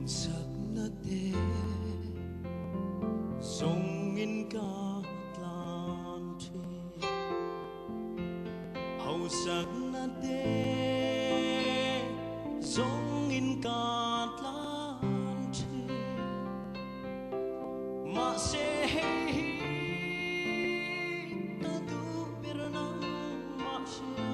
giấc nát đê sông in cả lan trì hầu giấc nát đê sông in cả lan trì mà sẽ ta tu biết nắng mà sẽ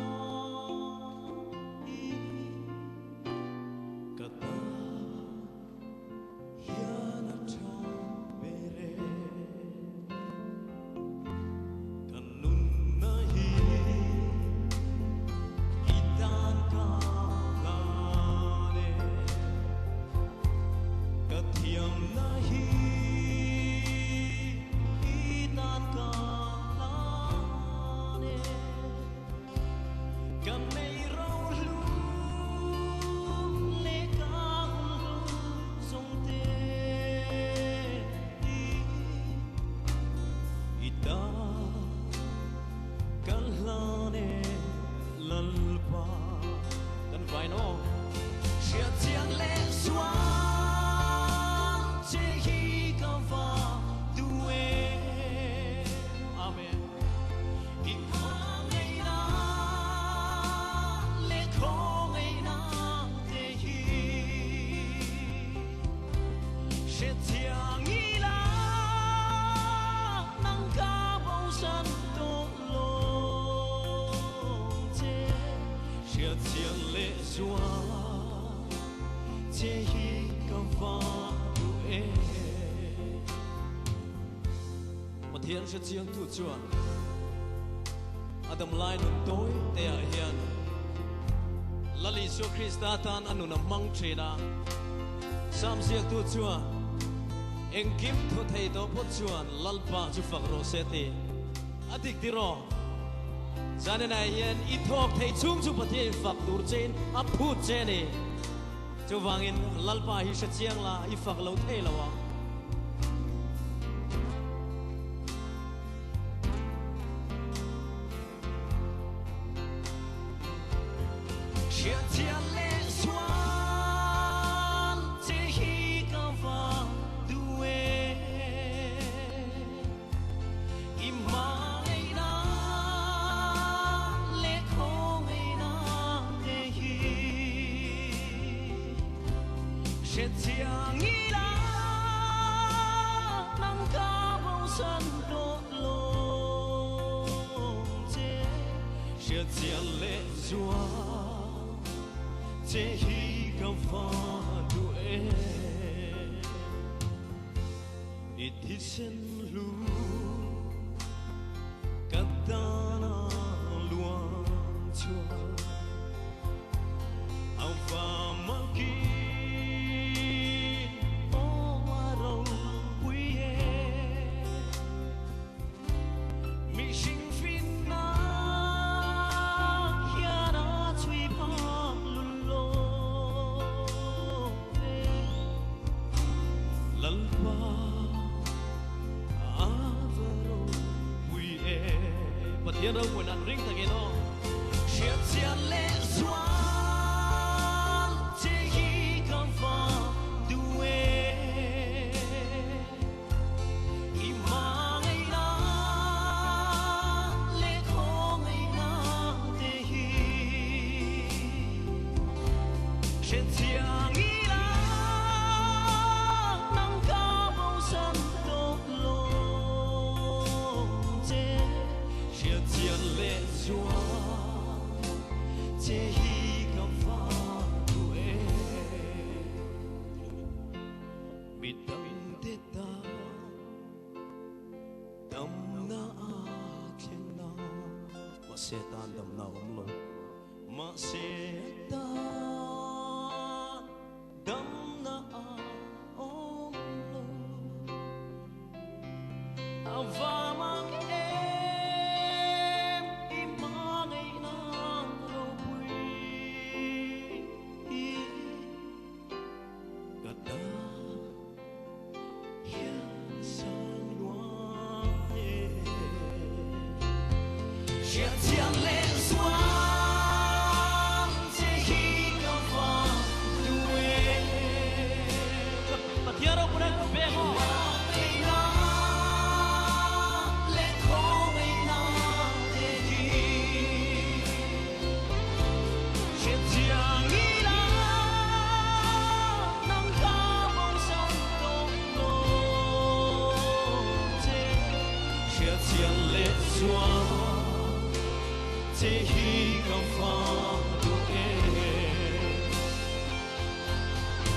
Thiên sẽ chiang tu chuan Adam lai nun tối te a hian Lali so Krista tan anu na mang thena Sam siak tu chuan Eng kim thu thei do pot chuan lalpa chu fak ro se ti Adik ti ro Zane na hian I thok thei chung chu pathian fak tur chen a phut che ni Chu wangin lalpa hi se chiang la I fak lo thei lawa Thiên đâu buồn ăn ring thằng kia đó. Chia chia lệ xoan chỉ khi không pha đuôi. Ima ngày na lệ khó ngày na để hi. Chia chia nghĩ là nắng cao bông sân đổ lộ. Lệ xóa chế hi gặp pha đuôi bị tâm thế ta tâm na khen na mà sẽ tan tâm na ông lo mà sẽ tan tâm na ông lo và mang chia chia lệ xoan chỉ khi 这一个方路诶，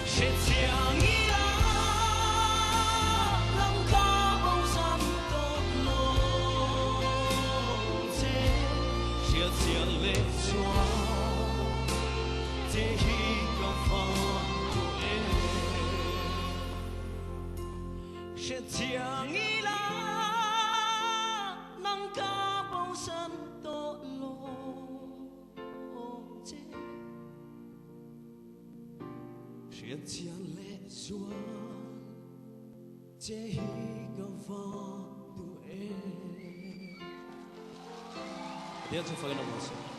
是将伊拉人家无山多路，这是将来抓这一个方路诶，是将伊拉人家无山多路。是将来说，这一个方路诶。第二次发给我们。